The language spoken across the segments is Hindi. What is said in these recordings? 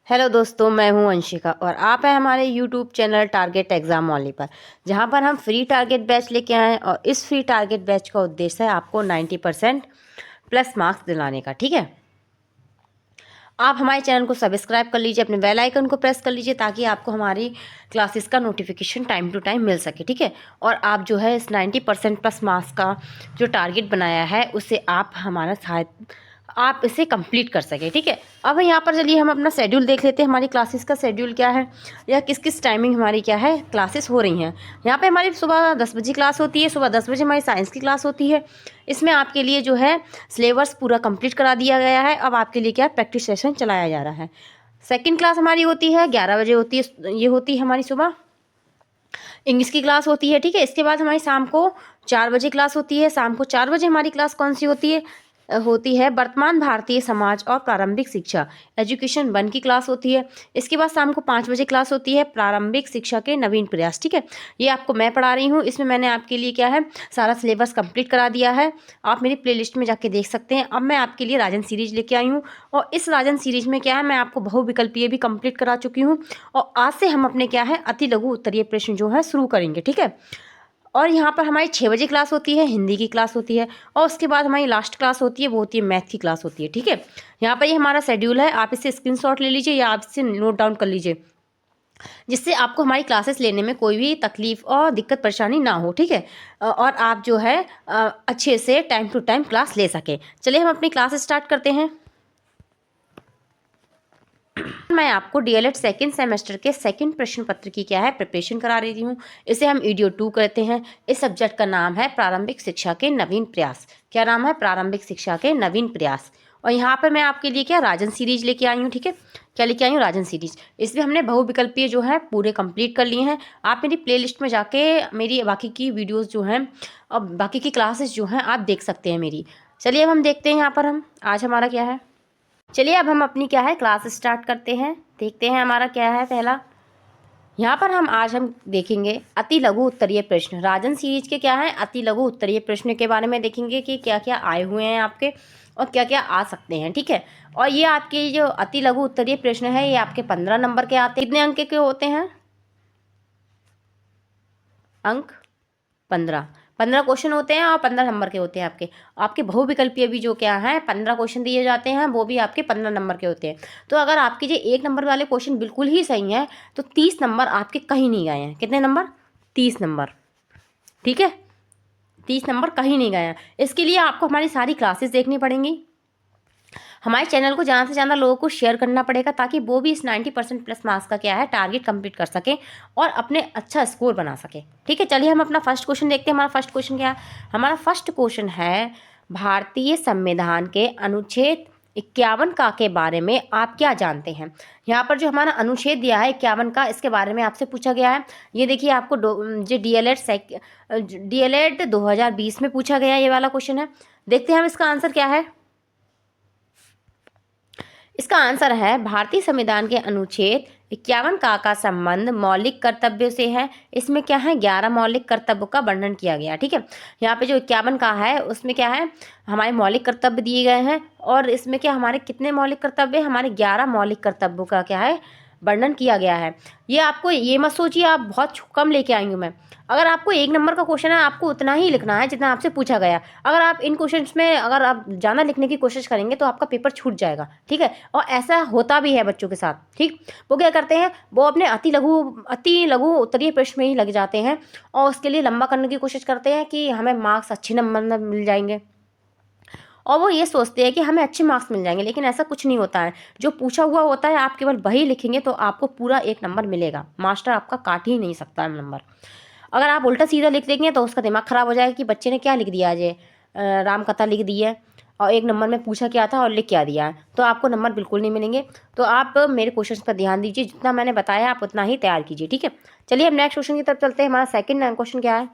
हेलो दोस्तों, मैं हूं अंशिका और आप हैं हमारे यूट्यूब चैनल टारगेट एग्ज़ाम वाली पर, जहां पर हम फ्री टारगेट बैच लेके आए हैं। और इस फ्री टारगेट बैच का उद्देश्य है आपको 90% प्लस मार्क्स दिलाने का। ठीक है, आप हमारे चैनल को सब्सक्राइब कर लीजिए, अपने बेल आइकन को प्रेस कर लीजिए ताकि आपको हमारी क्लासेस का नोटिफिकेशन टाइम टू टाइम मिल सके। ठीक है, और आप जो है इस 90% प्लस मार्क्स का जो टारगेट बनाया है उसे आप हमारा आप इसे कंप्लीट कर सके। ठीक है, अब यहाँ पर चलिए हम अपना शेड्यूल देख लेते हैं, हमारी क्लासेस का शेड्यूल क्या है या किस किस टाइमिंग हमारी क्या है क्लासेस हो रही हैं। यहाँ पे हमारी सुबह 10 बजे क्लास होती है, सुबह 10 बजे हमारी साइंस की क्लास होती है। इसमें आपके लिए जो है सिलेबस पूरा कंप्लीट करा दिया गया है। अब आपके लिए क्या प्रैक्टिस सेशन चलाया जा रहा है। सेकंड क्लास हमारी होती है 11 बजे होती है, ये होती है हमारी सुबह इंग्लिश की क्लास होती है। ठीक है, इसके बाद हमारी शाम को 4 बजे क्लास होती है। शाम को 4 बजे हमारी क्लास कौन सी होती है वर्तमान भारतीय समाज और प्रारंभिक शिक्षा, एजुकेशन 1 की क्लास होती है। इसके बाद शाम को 5 बजे क्लास होती है प्रारंभिक शिक्षा के नवीन प्रयास। ठीक है, ये आपको मैं पढ़ा रही हूँ। इसमें मैंने आपके लिए क्या है सारा सिलेबस कंप्लीट करा दिया है, आप मेरी प्लेलिस्ट में जाके देख सकते हैं। अब मैं आपके लिए राजन सीरीज लेके आई हूँ और इस राजन सीरीज में क्या है मैं आपको बहुविकल्पीय भी कंप्लीट करा चुकी हूँ। और आज से हम अपने क्या है अति लघु उत्तरीय प्रश्न जो है शुरू करेंगे। ठीक है, और यहाँ पर हमारी 6 बजे क्लास होती है, हिंदी की क्लास होती है। और उसके बाद हमारी लास्ट क्लास होती है, वो होती है मैथ की क्लास होती है। ठीक है, यहाँ पर ये हमारा शेड्यूल है, आप इसे स्क्रीनशॉट ले लीजिए या आप इसे नोट डाउन कर लीजिए, जिससे आपको हमारी क्लासेस लेने में कोई भी तकलीफ और दिक्कत परेशानी ना हो। ठीक है, और आप जो है अच्छे से टाइम टू टाइम क्लास ले सकें। चलिए हम अपनी क्लास स्टार्ट करते हैं। मैं आपको डीएलएड सेकंड सेमेस्टर के सेकंड प्रश्न पत्र की क्या है प्रिपरेशन करा रही हूँ। इसे हम ईडियो 2 कहते हैं। इस सब्जेक्ट का नाम है प्रारंभिक शिक्षा के नवीन प्रयास। क्या नाम है? प्रारंभिक शिक्षा के नवीन प्रयास। और यहाँ पर मैं आपके लिए क्या राजन सीरीज लेके आई हूँ। ठीक है, क्या लेके आई हूँ? राजन सीरीज। इसमें हमने बहुविकल्पीय जो है पूरे कंप्लीट कर लिए हैं। आप मेरी प्लेलिस्ट में जाके मेरी बाकी की वीडियोज़ जो हैं और बाकी की क्लासेस जो हैं आप देख सकते हैं मेरी। चलिए अब हम देखते हैं यहाँ पर हम आज हमारा क्या है। चलिए अब हम अपनी क्या है क्लास स्टार्ट करते हैं, देखते हैं हमारा क्या है पहला। यहाँ पर हम देखेंगे अति लघु उत्तरीय प्रश्न। राजन सीरीज के क्या है अति लघु उत्तरीय प्रश्न के बारे में देखेंगे कि क्या क्या आए हुए हैं आपके और क्या क्या आ सकते हैं। ठीक है, और ये आपके जो अति लघु उत्तरीय प्रश्न है ये आपके 15 नंबर के आते हैं। कितने अंक के होते हैं? अंक 15 क्वेश्चन होते हैं और 15 नंबर के होते हैं। आपके बहुविकल्पीय भी जो क्या है 15 क्वेश्चन दिए जाते हैं, वो भी आपके 15 नंबर के होते हैं। तो अगर आपके जो 1 नंबर वाले क्वेश्चन बिल्कुल ही सही हैं तो 30 नंबर आपके कहीं नहीं गए हैं। कितने नंबर? 30 नंबर। ठीक है, 30 नंबर कहीं नहीं गए हैं। इसके लिए आपको हमारी सारी क्लासेस देखनी पड़ेंगी, हमारे चैनल को ज़्यादा से ज़्यादा लोगों को शेयर करना पड़ेगा ताकि वो भी इस 90% प्लस मार्क्स का क्या है टारगेट कंप्लीट कर सके और अपने अच्छा स्कोर बना सके। ठीक है, चलिए हम अपना फर्स्ट क्वेश्चन देखते हैं। हमारा फर्स्ट क्वेश्चन क्या है? हमारा फर्स्ट क्वेश्चन है भारतीय संविधान के अनुच्छेद 51 का के बारे में आप क्या जानते हैं। यहाँ पर जो हमारा अनुच्छेद दिया है 51 का, इसके बारे में आपसे पूछा गया है। ये देखिए आपको जो डीएलएड 2020 में पूछा गया ये वाला क्वेश्चन है। देखते हैं हम इसका आंसर क्या है। इसका आंसर है भारतीय संविधान के अनुच्छेद 51 का संबंध मौलिक कर्तव्यों से है। इसमें क्या है 11 मौलिक कर्तव्यों का वर्णन किया गया। ठीक है, यहाँ पे जो 51 का है उसमें क्या है हमारे मौलिक कर्तव्य दिए गए हैं और इसमें क्या हमारे कितने मौलिक कर्तव्य? हमारे 11 मौलिक कर्तव्यों का क्या है वर्णन किया गया है। ये आपको ये मत सोचिए आप बहुत कम लेके आई हूँ मैं। अगर आपको 1 नंबर का क्वेश्चन है आपको उतना ही लिखना है जितना आपसे पूछा गया। अगर आप इन क्वेश्चंस में अगर आप ज़्यादा लिखने की कोशिश करेंगे तो आपका पेपर छूट जाएगा। ठीक है, और ऐसा होता भी है बच्चों के साथ। ठीक, वो क्या करते हैं वो अपने अति लघु उत्तरीय प्रश्न में ही लग जाते हैं और उसके लिए लंबा करने की कोशिश करते हैं कि हमें मार्क्स अच्छे नंबर मिल जाएंगे और वो ये सोचते हैं कि हमें अच्छे मार्क्स मिल जाएंगे, लेकिन ऐसा कुछ नहीं होता है। जो पूछा हुआ होता है आप केवल वही लिखेंगे तो आपको पूरा 1 नंबर मिलेगा। मास्टर आपका काट ही नहीं सकता है नंबर। अगर आप उल्टा सीधा लिख देंगे तो उसका दिमाग ख़राब हो जाएगा कि बच्चे ने क्या लिख दिया आज राम कथा लिख दी है और 1 नंबर में पूछा क्या था और लिख क्या दिया है, तो आपको नंबर बिल्कुल नहीं मिलेंगे। तो आप मेरे क्वेश्चन पर ध्यान दीजिए, जितना मैंने बताया आप उतना ही तैयार कीजिए। ठीक है, चलिए हम नेक्स्ट क्वेश्चन की तरफ चलते हैं। हमारा सेकंड क्वेश्चन क्या है?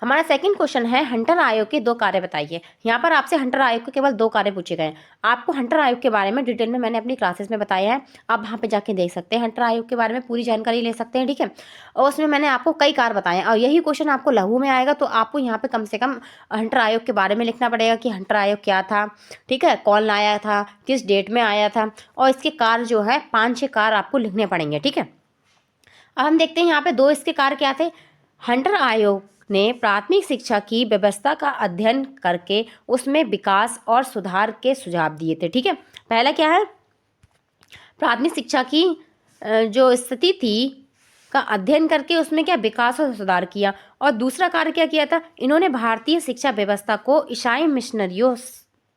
हमारा सेकंड क्वेश्चन है हंटर आयोग के 2 कार्य बताइए। यहाँ पर आपसे हंटर आयोग के केवल 2 कार्य पूछे गए हैं। आपको हंटर आयोग के बारे में डिटेल में मैंने अपनी क्लासेस में बताया है, आप वहाँ पे जाके देख सकते हैं, हंटर आयोग के बारे में पूरी जानकारी ले सकते हैं, ठीक है। और उसमें मैंने आपको कई कार्य बताए हैं और यही क्वेश्चन आपको लघु में आएगा, तो आपको यहाँ पे कम से कम हंटर आयोग के बारे में लिखना पड़ेगा कि हंटर आयोग क्या था, ठीक है, कौन लाया था, किस डेट में आया था, और इसके कार्य जो है 5-6 कार्य आपको लिखने पड़ेंगे, ठीक है। अब हम देखते हैं यहाँ पे 2 इसके कार्य क्या थे। हंटर आयोग ने प्राथमिक शिक्षा की व्यवस्था का अध्ययन करके उसमें विकास और सुधार के सुझाव दिए थे, ठीक है। पहला क्या है, प्राथमिक शिक्षा की जो स्थिति थी का अध्ययन करके उसमें क्या विकास और सुधार किया। और दूसरा कार्य क्या किया था, इन्होंने भारतीय शिक्षा व्यवस्था को ईसाई मिशनरियों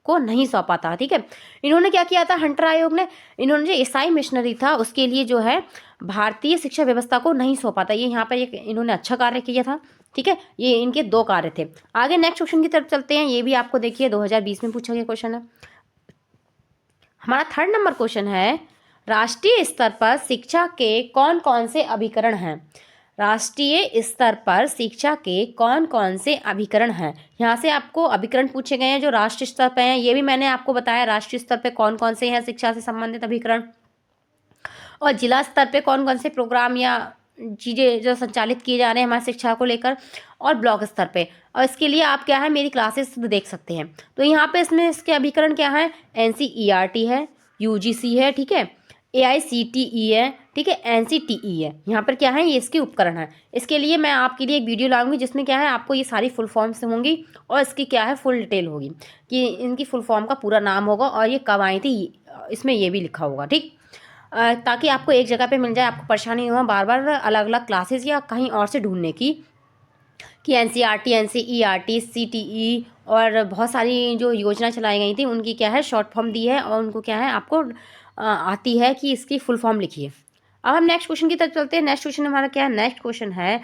को नहीं सौंपा था, ठीक है। इन्होंने क्या किया था, हंटर आयोग ने, इन्होंने जो ईसाई मिशनरी था उसके लिए जो है भारतीय शिक्षा व्यवस्था को नहीं सौंपा था। ये यहाँ पर एक इन्होंने अच्छा कार्य किया था, ठीक है। ये इनके 2 कार्य थे। आगे नेक्स्ट क्वेश्चन की तरफ चलते हैं। ये भी आपको देखिए 2020 में पूछा गया क्वेश्चन है। हमारा 3rd नंबर क्वेश्चन है राष्ट्रीय स्तर पर शिक्षा के कौन कौन से अभिकरण हैं। राष्ट्रीय स्तर पर शिक्षा के कौन कौन से अभिकरण हैं। यहाँ से आपको अभिकरण पूछे गए हैं जो राष्ट्रीय स्तर पर हैं। ये भी मैंने आपको बताया राष्ट्रीय स्तर पर कौन कौन से हैं शिक्षा से संबंधित अभिकरण, और जिला स्तर पे कौन कौन से प्रोग्राम या चीज़ें जो संचालित किए जा रहे हैं हमारी शिक्षा को लेकर, और ब्लॉक स्तर पे। और इसके लिए आप क्या है मेरी क्लासेस देख सकते हैं। तो यहाँ पे इसमें इसके अभिकरण क्या है, NCERT है, UGC है, ठीक है, AICTE है, ठीक है, NCTE है। यहाँ पर क्या है, ये इसके उपकरण है। इसके लिए मैं आपके लिए एक वीडियो लाऊंगी जिसमें क्या है आपको ये सारी फुल फॉर्म्स होंगी और इसकी क्या है फुल डिटेल होगी कि इनकी फुल फॉर्म का पूरा नाम होगा और ये कब आई थी, इसमें ये भी लिखा होगा, ठीक, ताकि आपको एक जगह पे मिल जाए, आपको परेशानी नहीं हो बार बार अलग अलग क्लासेस या कहीं और से ढूंढने की कि NCERT, NCERT, CTE और बहुत सारी जो योजना चलाई गई थी उनकी क्या है शॉर्ट फॉर्म दी है और उनको क्या है आपको आती है कि इसकी फुल फॉर्म लिखिए। अब हम नेक्स्ट क्वेश्चन की तरफ चलते हैं। नेक्स्ट क्वेश्चन हमारा क्या है, नेक्स्ट क्वेश्चन है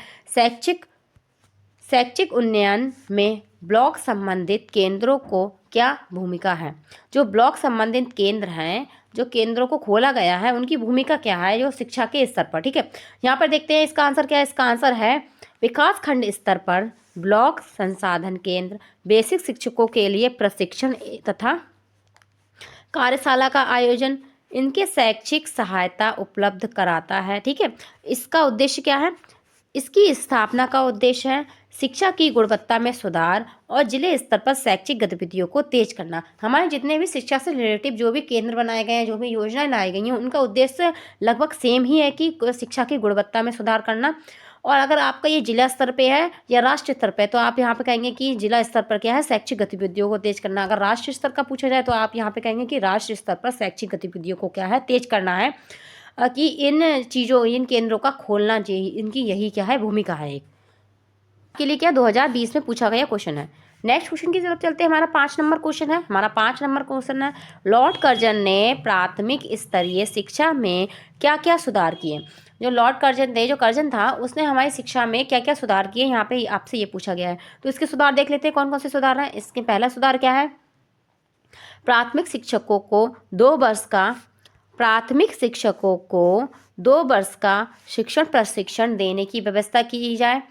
शैक्षिक उन्नयन में ब्लॉक संबंधित केंद्रों को क्या भूमिका है। जो ब्लॉक संबंधित केंद्र हैं, जो केंद्रों को खोला गया है, उनकी भूमिका क्या है जो शिक्षा के स्तर पर, ठीक है। यहाँ पर देखते हैं इसका आंसर क्या है। इसका आंसर है विकास खंड स्तर पर ब्लॉक संसाधन केंद्र बेसिक शिक्षकों के लिए प्रशिक्षण तथा कार्यशाला का आयोजन, इनके शैक्षिक सहायता उपलब्ध कराता है, ठीक है। इसका उद्देश्य क्या है, इसकी स्थापना का उद्देश्य है शिक्षा की गुणवत्ता में सुधार और जिले स्तर पर शैक्षिक गतिविधियों को तेज करना। हमारे जितने भी शिक्षा से रिलेटिव जो भी केंद्र बनाए गए हैं, जो भी योजनाएं लाई गई हैं, उनका उद्देश्य लगभग सेम ही है कि शिक्षा की गुणवत्ता में सुधार करना। और अगर आपका ये जिला स्तर पे है या राष्ट्रीय स्तर पे, तो आप यहाँ पे कहेंगे कि जिला स्तर पर क्या है शैक्षिक गतिविधियों को तेज करना। अगर राष्ट्रीय स्तर का पूछा जाए तो आप यहाँ पे कहेंगे कि राष्ट्रीय स्तर पर शैक्षिक गतिविधियों को क्या है तेज करना है, कि इन चीज़ों इन केंद्रों का खोलना चाहिए, इनकी यही क्या है भूमिका है। एक के लिए क्या 2020 में पूछा गया क्वेश्चन है। नेक्स्ट क्वेश्चन की तरफ चलते हैं। हमारा 5 नंबर क्वेश्चन है। हमारा 5 नंबर क्वेश्चन है लॉर्ड कर्जन ने प्राथमिक स्तरीय शिक्षा में क्या क्या सुधार किए। जो लॉर्ड कर्जन थे, जो कर्जन था, उसने हमारी शिक्षा में क्या क्या सुधार किए, यहाँ पे आपसे ये पूछा गया है। तो इसके सुधार देख लेते हैं कौन कौन से सुधार हैं। इसके पहला सुधार क्या है, प्राथमिक शिक्षकों को 2 वर्ष का प्राथमिक शिक्षकों को 2 वर्ष का शिक्षण प्रशिक्षण देने की व्यवस्था की जाए।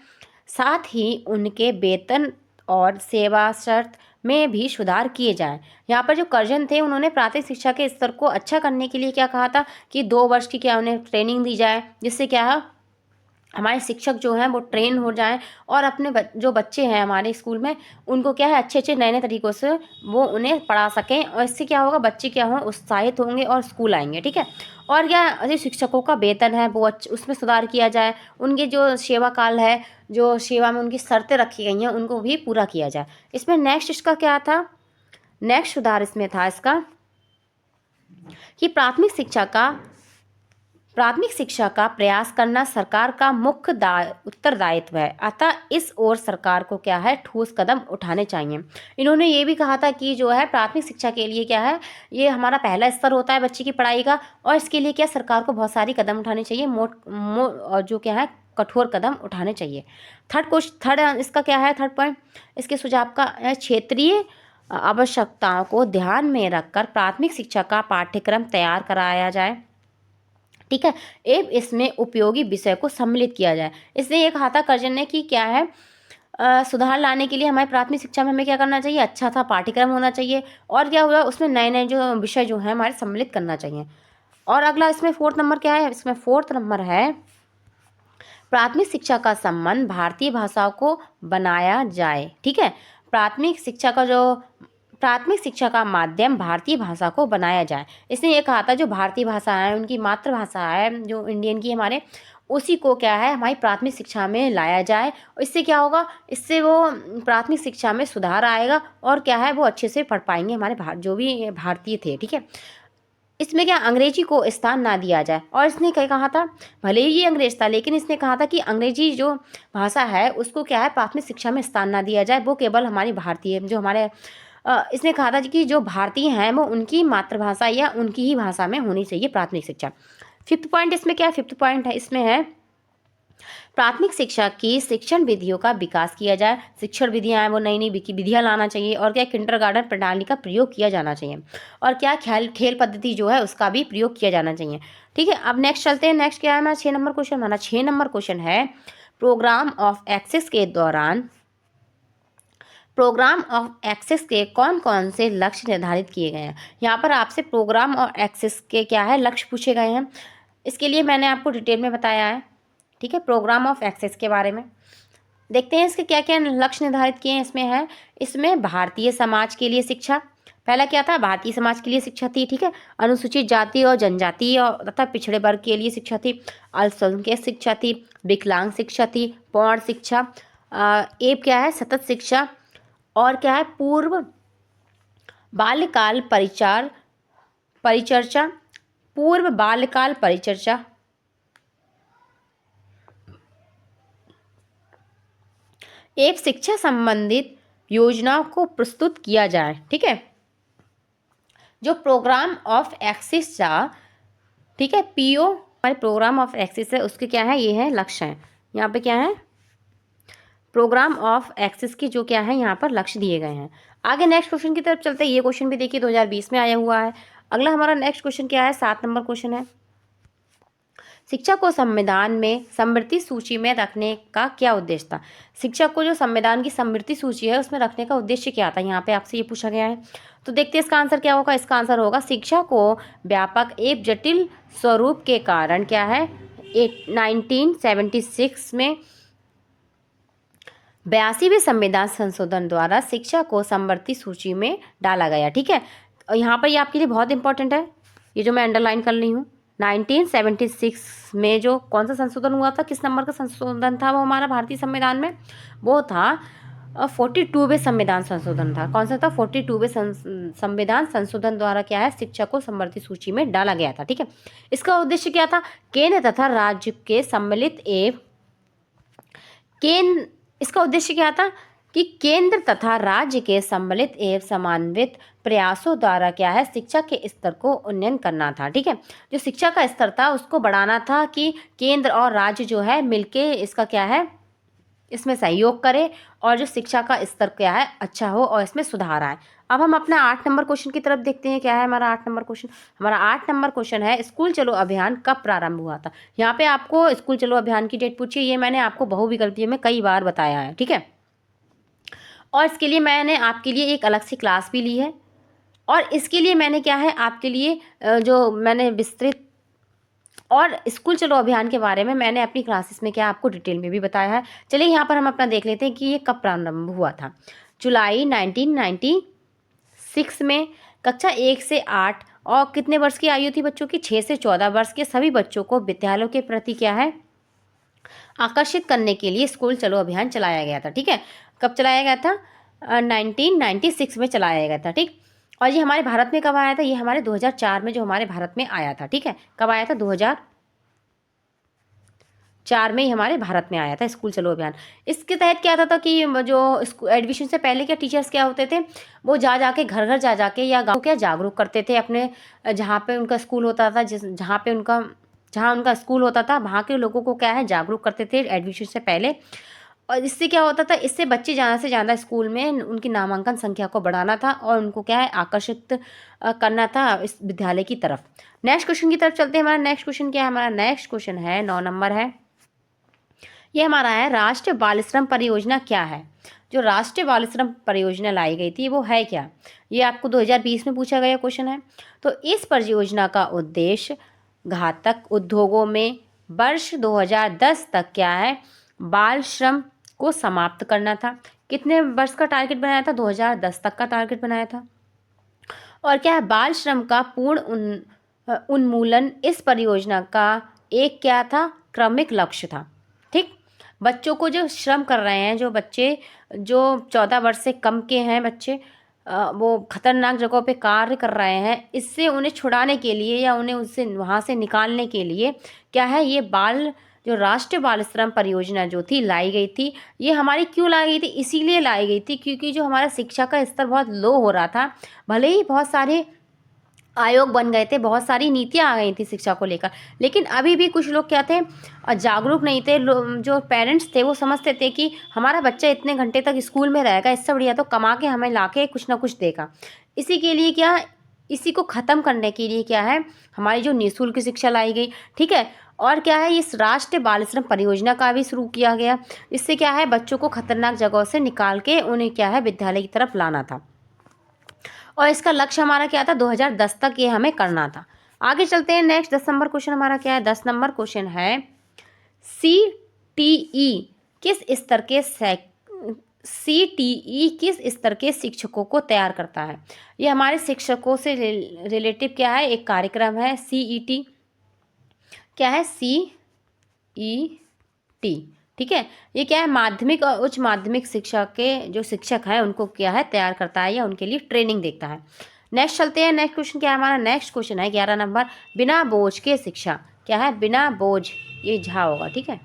साथ ही उनके वेतन और सेवा शर्त में भी सुधार किए जाएं। यहाँ पर जो कर्जन थे उन्होंने प्राथमिक शिक्षा के स्तर को अच्छा करने के लिए क्या कहा था कि 2 वर्ष की क्या उन्हें ट्रेनिंग दी जाए, जिससे क्या है हमारे शिक्षक जो हैं वो ट्रेन हो जाएं और अपने जो बच्चे हैं हमारे स्कूल में उनको क्या है अच्छे अच्छे नए नए तरीक़ों से वो उन्हें पढ़ा सकें। और इससे क्या होगा, बच्चे क्या हों उत्साहित होंगे और स्कूल आएंगे, ठीक है। और क्या जो शिक्षकों का वेतन है वो उसमें सुधार किया जाए। उनके जो सेवा काल है, जो सेवा में उनकी शर्तें रखी गई हैं, उनको भी पूरा किया जाए। इसमें नेक्स्ट इसका क्या था, नेक्स्ट सुधार इसमें था इसका कि प्राथमिक शिक्षा का प्रयास करना सरकार का मुख्य उत्तरदायित्व है, अतः इस ओर सरकार को क्या है ठोस कदम उठाने चाहिए। इन्होंने ये भी कहा था कि जो है प्राथमिक शिक्षा के लिए क्या है ये हमारा पहला स्तर होता है बच्चे की पढ़ाई का, और इसके लिए क्या सरकार को बहुत सारी कदम उठाने चाहिए, और जो क्या है कठोर कदम उठाने चाहिए। थर्ड इसका क्या है, थर्ड पॉइंट इसके सुझाव का क्षेत्रीय आवश्यकताओं को ध्यान में रखकर प्राथमिक शिक्षा का पाठ्यक्रम तैयार कराया जाए, ठीक है, एवं इसमें उपयोगी विषय को सम्मिलित किया जाए। इसने ये कहा था कर्जन ने कि क्या है सुधार लाने के लिए हमारी प्राथमिक शिक्षा में हमें क्या करना चाहिए, अच्छा सा पाठ्यक्रम होना चाहिए, और क्या हुआ उसमें नए नए जो विषय जो है हमारे सम्मिलित करना चाहिए। और अगला इसमें 4th नंबर क्या है, इसमें 4th नंबर है प्राथमिक शिक्षा का संबंध भारतीय भाषाओं को बनाया जाए। ठीक है, प्राथमिक शिक्षा का माध्यम भारतीय भाषा को बनाया जाए। इसने ये कहा था जो भारतीय भाषा है, उनकी मातृभाषा है जो इंडियन की हमारे, उसी को क्या है हमारी प्राथमिक शिक्षा में लाया जाए। इससे क्या होगा, इससे वो प्राथमिक शिक्षा में सुधार आएगा और क्या है वो अच्छे से पढ़ पाएंगे हमारे जो भी भारतीय थे। ठीक है, इसमें क्या अंग्रेजी को स्थान ना दिया जाए। और इसने क्या कहा था, भले ही ये अंग्रेज था लेकिन इसने कहा था कि अंग्रेजी जो भाषा है उसको क्या है प्राथमिक शिक्षा में स्थान ना दिया जाए, वो केवल हमारी भारतीय जो हमारे इसने कहा था कि जो भारतीय हैं वो उनकी मातृभाषा या उनकी ही भाषा में होनी चाहिए प्राथमिक शिक्षा। 5th पॉइंट इसमें क्या है, 5th पॉइंट है इसमें है प्राथमिक शिक्षा की शिक्षण विधियों का विकास किया जाए। शिक्षण विधियां हैं वो नई नई विधियां लाना चाहिए, और क्या किंडरगार्टन प्रणाली का प्रयोग किया जाना चाहिए, और क्या खेल पद्धति जो है उसका भी प्रयोग किया जाना चाहिए। ठीक है, अब नेक्स्ट चलते हैं। नेक्स्ट क्या है हमारा 6 नंबर क्वेश्चन, हमारा 6 नंबर क्वेश्चन है प्रोग्राम ऑफ एक्सेस के कौन कौन से लक्ष्य निर्धारित किए गए हैं। यहाँ पर आपसे प्रोग्राम और एक्सेस के क्या है लक्ष्य पूछे गए हैं। इसके लिए मैंने आपको डिटेल में बताया है। ठीक है, प्रोग्राम ऑफ एक्सेस के बारे में देखते हैं इसके क्या क्या लक्ष्य निर्धारित किए हैं। इसमें भारतीय समाज के लिए शिक्षा, पहला क्या था, भारतीय समाज के लिए शिक्षा थी। ठीक है, अनुसूचित जाति और जनजाति और तथा पिछड़े वर्ग के लिए शिक्षा थी, अल्पसंख्यक शिक्षा थी, विकलांग शिक्षा थी, पौण शिक्षा, एवं क्या है सतत शिक्षा, और क्या है पूर्व बाल्यकाल परिचर्चा, पूर्व बाल्यकाल परिचर्चा, एक शिक्षा संबंधित योजनाओं को प्रस्तुत किया जाए। ठीक है, जो प्रोग्राम ऑफ एक्सेस था, ठीक है पीओ हमारे प्रोग्राम ऑफ एक्सेस है उसके क्या है, ये है लक्ष्य है। यहाँ पे क्या है प्रोग्राम ऑफ एक्सेस की जो क्या है यहाँ पर लक्ष्य दिए गए हैं। आगे नेक्स्ट क्वेश्चन की तरफ चलते हैं। ये क्वेश्चन भी देखिए 2020 में आया हुआ है। अगला हमारा नेक्स्ट क्वेश्चन क्या है, 7 नंबर क्वेश्चन है, शिक्षा को संविधान में समृद्धि सूची में रखने का क्या उद्देश्य था। शिक्षा को जो संविधान की समृद्धि सूची है उसमें रखने का उद्देश्य क्या था, यहाँ पे आपसे ये पूछा गया है। तो देखते हैं इसका आंसर क्या होगा। इसका आंसर होगा शिक्षा को व्यापक एवं जटिल स्वरूप के कारण क्या है 1976 में 82वें संविधान संशोधन द्वारा शिक्षा को समृद्धि सूची में डाला गया। ठीक है, और यहाँ पर ये आपके लिए बहुत इंपॉर्टेंट है, ये जो मैं अंडरलाइन कर रही हूँ। 1976 में जो कौन सा संशोधन हुआ था, किस नंबर का संशोधन था वो हमारा भारतीय संविधान में, वो था 42वें संविधान संशोधन था। कौन सा था, 42वें संविधान संशोधन द्वारा क्या है शिक्षा को समृद्धि सूची में डाला गया था। ठीक है, इसका उद्देश्य क्या था, केंद्र तथा राज्य के सम्मिलित इसका उद्देश्य क्या था कि केंद्र तथा राज्य के सम्मिलित एवं समन्वित प्रयासों द्वारा क्या है शिक्षा के स्तर को उन्नयन करना था। ठीक है, जो शिक्षा का स्तर था उसको बढ़ाना था कि केंद्र और राज्य जो है मिलके इसका क्या है इसमें सहयोग करे, और जो शिक्षा का स्तर क्या है अच्छा हो और इसमें सुधार आए। अब हम अपना 8 नंबर क्वेश्चन की तरफ देखते हैं। क्या है हमारा 8 नंबर क्वेश्चन, हमारा 8 नंबर क्वेश्चन है स्कूल चलो अभियान कब प्रारंभ हुआ था। यहाँ पे आपको स्कूल चलो अभियान की डेट पूछी है, ये मैंने आपको बहुविकल्पीय में कई बार बताया है। ठीक है, और इसके लिए मैंने आपके लिए एक अलग से क्लास भी ली है, और इसके लिए मैंने क्या है आपके लिए जो मैंने विस्तृत और स्कूल चलो अभियान के बारे में मैंने अपनी क्लासेस में क्या आपको डिटेल में भी बताया है। चलिए यहाँ पर हम अपना देख लेते हैं कि ये कब प्रारंभ हुआ था। जुलाई 1996 में कक्षा 1 से 8 और कितने वर्ष की आयु थी बच्चों की, 6 से 14 वर्ष के सभी बच्चों को विद्यालयों के प्रति क्या है आकर्षित करने के लिए स्कूल चलो अभियान चलाया गया था। ठीक है, कब चलाया गया था, 1996 में चलाया गया था। ठीक, और ये हमारे भारत में कब आया था, ये हमारे 2004 में जो हमारे भारत में आया था। ठीक है, कब आया था, 2004 में ही हमारे भारत में आया था स्कूल चलो अभियान। इसके तहत क्या था कि जो एडमिशन से पहले क्या टीचर्स क्या होते थे, वो जा जाके घर घर जा जाके या गाँव क्या जागरूक करते थे अपने जहाँ पे उनका स्कूल होता था, जहाँ उनका स्कूल होता था वहाँ के लोगों को क्या है जागरूक करते थे एडमिशन से पहले। और इससे क्या होता था, इससे बच्चे ज़्यादा से ज़्यादा स्कूल में उनकी नामांकन संख्या को बढ़ाना था और उनको क्या है आकर्षित करना था इस विद्यालय की तरफ। नेक्स्ट क्वेश्चन की तरफ चलते हैं। हमारा नेक्स्ट क्वेश्चन क्या है, हमारा नेक्स्ट क्वेश्चन है 9 नंबर है, ये हमारा है राष्ट्रीय बाल श्रम परियोजना क्या है। जो राष्ट्रीय बाल श्रम परियोजना लाई गई थी वो है क्या, ये आपको 2020 में पूछा गया क्वेश्चन है। तो इस परियोजना का उद्देश्य घातक उद्योगों में वर्ष 2010 तक क्या है, बाल श्रम को समाप्त करना था। कितने वर्ष का टारगेट बनाया था, 2010 तक का टारगेट बनाया था। और क्या है, बाल श्रम का पूर्ण उन्मूलन इस परियोजना का एक क्या था, क्रमिक लक्ष्य था। ठीक, बच्चों को जो श्रम कर रहे हैं, जो बच्चे जो 14 वर्ष से कम के हैं बच्चे, वो खतरनाक जगहों पे कार्य कर रहे हैं, इससे उन्हें छुड़ाने के लिए या उन्हें उससे वहाँ से निकालने के लिए क्या है, ये बाल जो राष्ट्रीय बाल श्रम परियोजना जो थी लाई गई थी। ये हमारी क्यों लाई गई थी, इसीलिए लाई गई थी क्योंकि जो हमारा शिक्षा का स्तर बहुत लो हो रहा था। भले ही बहुत सारे आयोग बन गए थे, बहुत सारी नीतियां आ गई थी शिक्षा को लेकर, लेकिन अभी भी कुछ लोग क्या थे, जागरूक नहीं थे। जो पेरेंट्स थे वो समझते थे कि हमारा बच्चा इतने घंटे तक स्कूल में रहेगा, इससे बढ़िया तो कमा के हमें लाके कुछ ना कुछ देगा। इसी के लिए क्या, इसी को ख़त्म करने के लिए क्या है, हमारी जो निःशुल्क शिक्षा लाई गई। ठीक है, और क्या है, इस राष्ट्रीय बाल श्रम परियोजना का भी शुरू किया गया। इससे क्या है, बच्चों को खतरनाक जगहों से निकाल के उन्हें क्या है, विद्यालय की तरफ लाना था। और इसका लक्ष्य हमारा क्या था, 2010 तक ये हमें करना था। आगे चलते हैं नेक्स्ट। 10 नंबर क्वेश्चन हमारा क्या है, 10 नंबर क्वेश्चन है CTE किस स्तर के CTE किस स्तर के शिक्षकों को तैयार करता है। ये हमारे शिक्षकों से रिलेटिव क्या है, एक कार्यक्रम है। CET क्या है, CET। ठीक है, ये क्या है, माध्यमिक और उच्च माध्यमिक शिक्षा के जो शिक्षक हैं उनको क्या है, तैयार करता है या उनके लिए ट्रेनिंग देता है। नेक्स्ट चलते हैं। नेक्स्ट क्वेश्चन क्या है हमारा, नेक्स्ट क्वेश्चन है 11 नंबर, बिना बोझ के शिक्षा क्या है, बिना बोझ, ये झा होगा। ठीक है,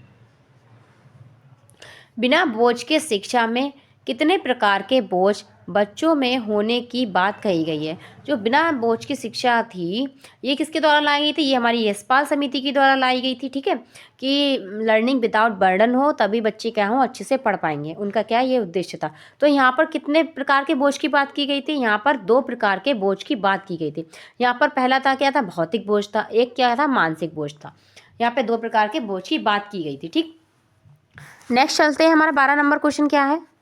बिना बोझ के शिक्षा में कितने प्रकार के बोझ बच्चों में होने की बात कही गई है। जो बिना बोझ की शिक्षा थी, ये किसके द्वारा लाई गई थी, ये हमारी यशपाल समिति के द्वारा लाई गई थी। ठीक है, कि लर्निंग विदाउट बर्डन हो, तभी बच्चे क्या हो, अच्छे से पढ़ पाएंगे, उनका क्या ये उद्देश्य था। तो यहाँ पर कितने प्रकार के बोझ की बात की गई थी, यहाँ पर 2 प्रकार के बोझ की बात की गई थी। यहाँ पर पहला था क्या था, भौतिक बोझ था, एक क्या था, मानसिक बोझ था। यहाँ पे 2 प्रकार के बोझ की बात की गई थी। ठीक, नेक्स्ट चलते हैं। हमारा 12 नंबर क्वेश्चन क्या है,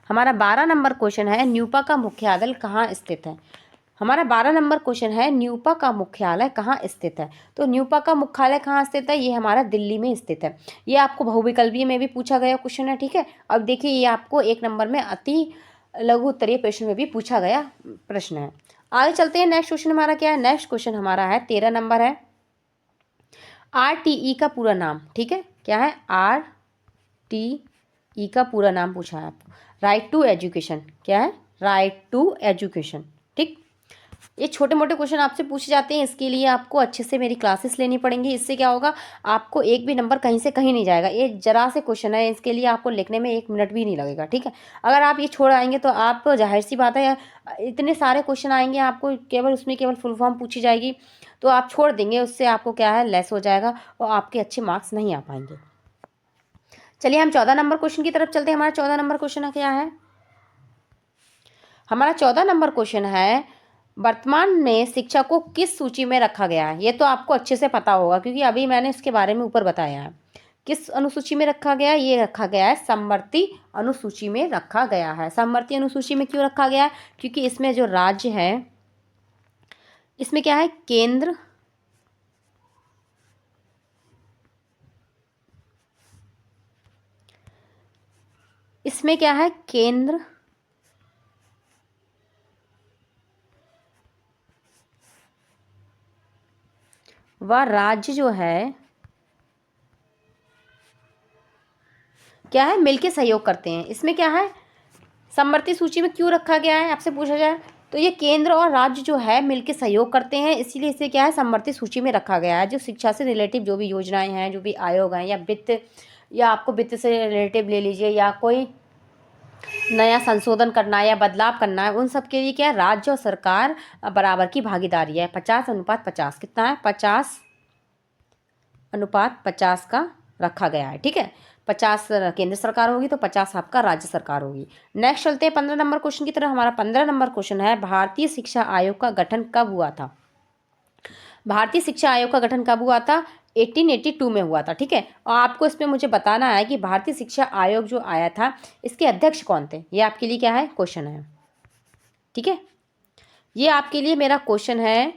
हमारा 12 नंबर क्वेश्चन है, न्यूपा का मुख्यालय कहाँ स्थित है। हमारा 12 नंबर क्वेश्चन है, न्यूपा का मुख्यालय कहाँ स्थित है। तो न्यूपा का मुख्यालय कहाँ स्थित है, ये हमारा दिल्ली में स्थित है। ये आपको बहुविकल्पीय में भी पूछा गया क्वेश्चन है। ठीक है, अब देखिए ये आपको 1 नंबर में अति लघु उत्तरीय प्रश्न में भी पूछा गया प्रश्न है। आगे चलते हैं। नेक्स्ट क्वेश्चन हमारा क्या है, नेक्स्ट क्वेश्चन हमारा है 13 नंबर है, RTE का पूरा नाम। ठीक है, क्या है, RTE का पूरा नाम पूछा है आपको। राइट टू एजुकेशन, क्या है, राइट टू एजुकेशन। ठीक, ये छोटे मोटे क्वेश्चन आपसे पूछे जाते हैं, इसके लिए आपको अच्छे से मेरी क्लासेस लेनी पड़ेंगी। इससे क्या होगा, आपको एक भी नंबर कहीं से कहीं नहीं जाएगा। ये जरा से क्वेश्चन है, इसके लिए आपको लिखने में 1 मिनट भी नहीं लगेगा। ठीक है, अगर आप ये छोड़ आएंगे तो आप, जाहिर सी बात है, इतने सारे क्वेश्चन आएंगे आपको, केवल उसमें केवल फुल फॉर्म पूछी जाएगी, तो आप छोड़ देंगे, उससे आपको क्या है, लेस हो जाएगा और आपके अच्छे मार्क्स नहीं आ पाएंगे। चलिए हम 14 नंबर क्वेश्चन की तरफ चलते हैं। हमारा 14 नंबर क्वेश्चन क्या है, हमारा 14 नंबर क्वेश्चन है, वर्तमान में शिक्षा को किस सूची में रखा गया है। ये तो आपको अच्छे से पता होगा क्योंकि अभी मैंने इसके बारे में ऊपर बताया है। किस अनुसूची में रखा गया है, ये रखा गया है समवर्ती अनुसूची में रखा गया है। समवर्ती अनुसूची में क्यों रखा गया है, क्योंकि इसमें जो राज्य है, इसमें क्या है, केंद्र, इसमें क्या है, केंद्र व राज्य जो है क्या है, मिलके सहयोग करते हैं। इसमें क्या है, समवर्ती सूची में क्यों रखा गया है, आपसे पूछा जाए तो ये केंद्र और राज्य जो है मिलके सहयोग करते हैं, इसीलिए इसे क्या है, समवर्ती सूची में रखा गया है। जो शिक्षा से रिलेटिव जो भी योजनाएं हैं, जो भी आयोग हैं, या वित्त, या आपको वित्त से रिलेटिव ले लीजिए, या कोई नया संशोधन करना है या बदलाव करना है, उन सब के लिए क्या है, राज्य और सरकार बराबर की भागीदारी है। 50:50 कितना है, 50:50 का रखा गया है। ठीक है, 50 केंद्र सरकार होगी तो 50 आपका राज्य सरकार होगी। नेक्स्ट चलते हैं 15 नंबर क्वेश्चन की तरफ। हमारा 15 नंबर क्वेश्चन है, भारतीय शिक्षा आयोग का गठन कब हुआ था। भारतीय शिक्षा आयोग का गठन कब हुआ था, 1882 में हुआ था, ठीक है। और आपको इसमें मुझे बताना है कि भारतीय शिक्षा आयोग जो आया था इसके अध्यक्ष कौन थे। ये आपके लिए क्या है, क्वेश्चन है, ठीक है। ये आपके लिए मेरा क्वेश्चन है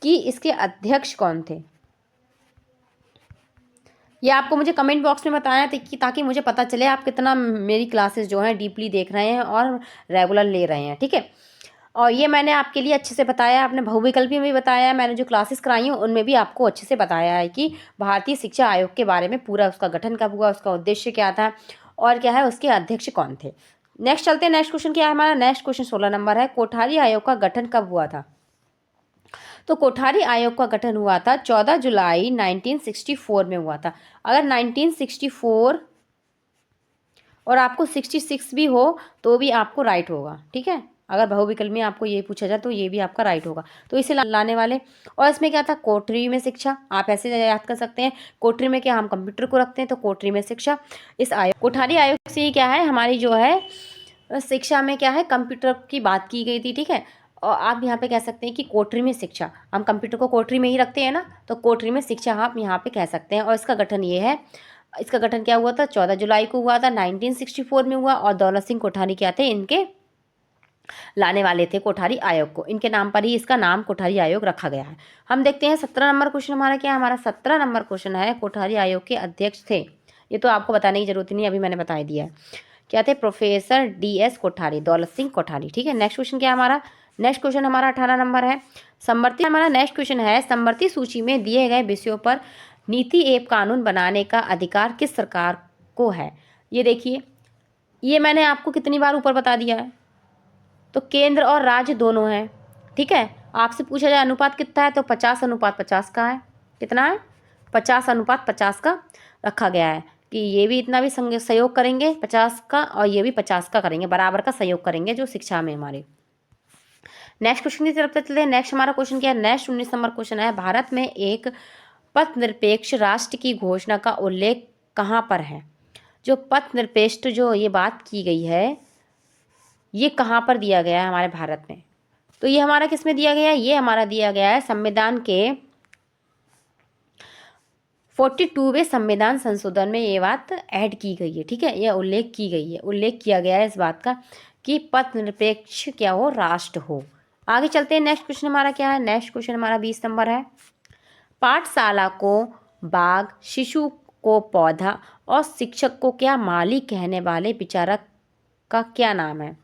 कि इसके अध्यक्ष कौन थे। ये आपको मुझे कमेंट बॉक्स में बताना है ताकि मुझे पता चले आप कितना मेरी क्लासेस जो हैं डीपली देख रहे हैं और रेगुलर ले रहे हैं, ठीक है। और ये मैंने आपके लिए अच्छे से बताया, आपने बहुविकल्पी में भी बताया, मैंने जो क्लासेस कराई हूँ उनमें भी आपको अच्छे से बताया है कि भारतीय शिक्षा आयोग के बारे में पूरा, उसका गठन कब हुआ, उसका उद्देश्य क्या था और क्या है, उसके अध्यक्ष कौन थे। नेक्स्ट चलते हैं। नेक्स्ट क्वेश्चन क्या है हमारा, नेक्स्ट क्वेश्चन 16 नंबर है, कोठारी आयोग का गठन कब हुआ था। तो कोठारी आयोग का गठन हुआ था 14 जुलाई 1964 में हुआ था। अगर 1964 और आपको 66 भी हो तो भी आपको राइट होगा, ठीक है। अगर बहुविकल्प में आपको ये पूछा जाए तो ये भी आपका राइट होगा। तो इसे लाने वाले, और इसमें क्या था, कोठरी में शिक्षा, आप ऐसे याद कर सकते हैं। कोठरी में क्या, हम कंप्यूटर को रखते हैं, तो कोठरी में शिक्षा। इस आयोग, कोठारी आयोग से क्या है, हमारी जो है शिक्षा में क्या है, कंप्यूटर की बात की गई थी, ठीक है। और आप यहाँ पे कह सकते हैं कि कोठरी में शिक्षा, हम कंप्यूटर को कोठरी में ही रखते हैं ना, तो कोठरी में शिक्षा आप यहाँ पे कह सकते हैं। और इसका गठन ये है, इसका गठन क्या हुआ था, 14 जुलाई को हुआ था, 1964 में हुआ। और दौलत सिंह कोठारी क्या थे, इनके लाने वाले थे कोठारी आयोग को, इनके नाम पर ही इसका नाम कोठारी आयोग रखा गया है। हम देखते हैं 17 नंबर क्वेश्चन हमारा क्या है, हमारा 17 नंबर क्वेश्चन है, कोठारी आयोग के अध्यक्ष थे, ये तो आपको बताने की जरूरत नहीं, अभी मैंने बता दिया है, क्या थे, प्रोफेसर DS कोठारी, दौलत सिंह कोठारी, ठीक है। नेक्स्ट क्वेश्चन क्या है हमारा, नेक्स्ट क्वेश्चन हमारा 18 नंबर है, समवर्ती, हमारा नेक्स्ट क्वेश्चन है, समवर्ती सूची में दिए गए विषयों पर नीति एवं कानून बनाने का अधिकार किस सरकार को है। ये देखिए, ये मैंने आपको कितनी बार ऊपर बता दिया है, तो केंद्र और राज्य दोनों हैं, ठीक है। आपसे पूछा जाए अनुपात कितना है, तो 50:50 का है, कितना है, 50:50 का रखा गया है, कि ये भी इतना भी सहयोग करेंगे 50 का और ये भी 50 का करेंगे, बराबर का सहयोग करेंगे जो शिक्षा में हमारे। नेक्स्ट क्वेश्चन की तरफ चलते हैं। नेक्स्ट हमारा क्वेश्चन क्या है, नेक्स्ट 19 नंबर क्वेश्चन है, भारत में एक पथ निरपेक्ष राष्ट्र की घोषणा का उल्लेख कहाँ पर है। जो पथ निरपेक्ष जो ये बात की गई है, ये कहाँ पर दिया गया है हमारे भारत में, तो ये हमारा किस में दिया गया है, ये हमारा दिया गया है संविधान के 42वें संविधान संशोधन में ये बात ऐड की गई है, ठीक है। यह उल्लेख की गई है, उल्लेख किया गया है इस बात का कि पथ निरपेक्ष क्या हो, राष्ट्र हो। आगे चलते हैं। नेक्स्ट क्वेश्चन हमारा क्या है, नेक्स्ट क्वेश्चन हमारा 20 नंबर है, पाठशाला को बाग, शिशु को पौधा और शिक्षक को क्या माली कहने वाले विचारक का क्या नाम है।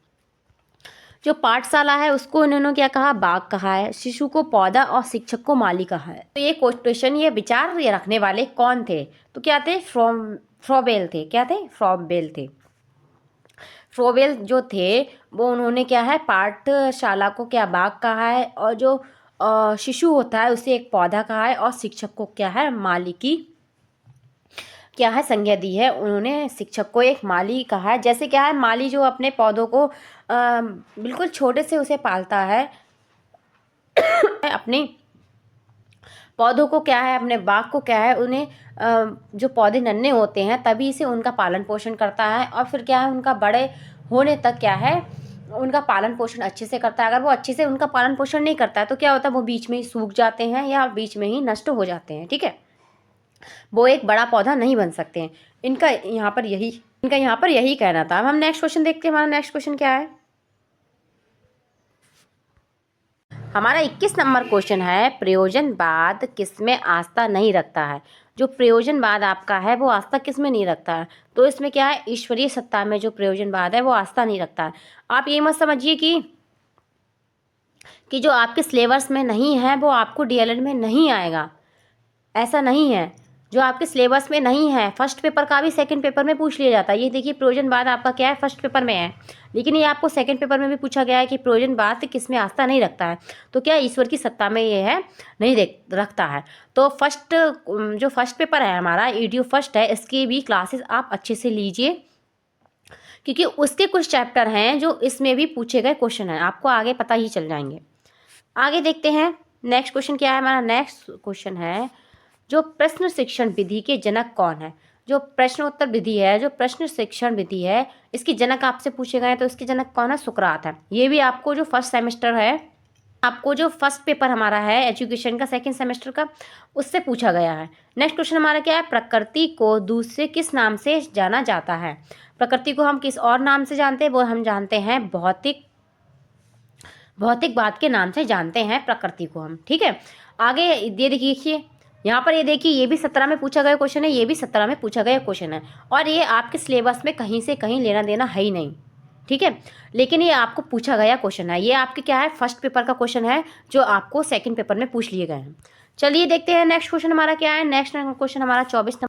जो पाठशाला है उसको उन्होंने क्या कहा, बाग कहा है, शिशु को पौधा और शिक्षक को माली कहा है। तो ये क्वेश्चन, ये विचार ये रखने वाले कौन थे, तो क्या थे, फ्रॉबेल थे, क्या थे, फ्रॉबेल थे। फ्रॉबेल जो थे वो उन्होंने क्या है, पाठशाला को क्या बाग कहा है, और जो शिशु होता है उसे एक पौधा कहा है, और शिक्षक को क्या है, माली की क्या है संज्ञा दी है। उन्होंने शिक्षक को एक माली कहा है। जैसे क्या है, माली जो अपने पौधों को बिल्कुल छोटे से उसे पालता है अपने पौधों को क्या है, अपने बाग को क्या है, उन्हें जो पौधे नन्हे होते हैं तभी से उनका पालन पोषण करता है, और फिर क्या है, उनका बड़े होने तक क्या है, उनका पालन पोषण अच्छे से करता है। अगर वो अच्छे से उनका पालन पोषण नहीं करता है तो क्या होता है, वो बीच में ही सूख जाते हैं या बीच में ही नष्ट हो जाते हैं, ठीक है। वो एक बड़ा पौधा नहीं बन सकते हैं। इनका यहाँ पर यही कहना था। अब हम नेक्स्ट क्वेश्चन देखते हैं। हमारा नेक्स्ट क्वेश्चन क्या है, हमारा 21 नंबर क्वेश्चन है, प्रयोजनवाद किसमें आस्था नहीं रखता है। जो प्रयोजनवाद आपका है वो आस्था किसमें नहीं रखता है, तो इसमें क्या है, ईश्वरीय सत्ता में जो प्रयोजनवाद है वो आस्था नहीं रखता है। आप ये मत समझिए कि जो आपके सिलेबस में नहीं है वो आपको DLED में नहीं आएगा, ऐसा नहीं है। जो आपके सिलेबस में नहीं है, फर्स्ट पेपर का भी सेकंड पेपर में पूछ लिया जाता है। ये देखिए, प्रयोजनवाद आपका क्या है, फर्स्ट पेपर में है, लेकिन ये आपको सेकंड पेपर में भी पूछा गया है कि प्रयोजनवाद किसमें आस्था नहीं रखता है, तो क्या ईश्वर की सत्ता में ये है, नहीं रखता है। तो जो फर्स्ट पेपर है हमारा EDU फर्स्ट है, इसकी भी क्लासेस आप अच्छे से लीजिए, क्योंकि उसके कुछ चैप्टर हैं जो इसमें भी पूछे गए क्वेश्चन हैं, आपको आगे पता ही चल जाएंगे। आगे देखते हैं। नेक्स्ट क्वेश्चन क्या है हमारा, नेक्स्ट क्वेश्चन है, जो प्रश्न शिक्षण विधि के जनक कौन है। जो प्रश्नोत्तर विधि है, जो प्रश्न शिक्षण विधि है, इसके जनक आपसे पूछे गए तो इसके जनक कौन है, सुकरात है। ये भी आपको जो फर्स्ट सेमेस्टर है आपको जो फर्स्ट पेपर हमारा है एजुकेशन का सेकंड सेमेस्टर का, उससे पूछा गया है। नेक्स्ट क्वेश्चन हमारा क्या है, प्रकृति को दूसरे किस नाम से जाना जाता है। प्रकृति को हम किस और नाम से जानते हैं, वो हम जानते हैं भौतिकवाद के नाम से जानते हैं प्रकृति को हम। ठीक है, आगे ये देखिए यहाँ पर, ये देखिए ये भी 17 में पूछा गया क्वेश्चन है, ये भी 17 में पूछा गया क्वेश्चन है, और ये आपके सिलेबस में कहीं से कहीं लेना देना है ही नहीं। ठीक है, लेकिन ये आपको पूछा गया क्वेश्चन है, ये आपके क्या है फर्स्ट पेपर का क्वेश्चन है जो आपको सेकंड पेपर में पूछ लिए गए हैं। चलिए देखते हैं नेक्स्ट क्वेश्चन हमारा क्या है। नेक्स्ट क्वेश्चन हमारा 24 नंबर,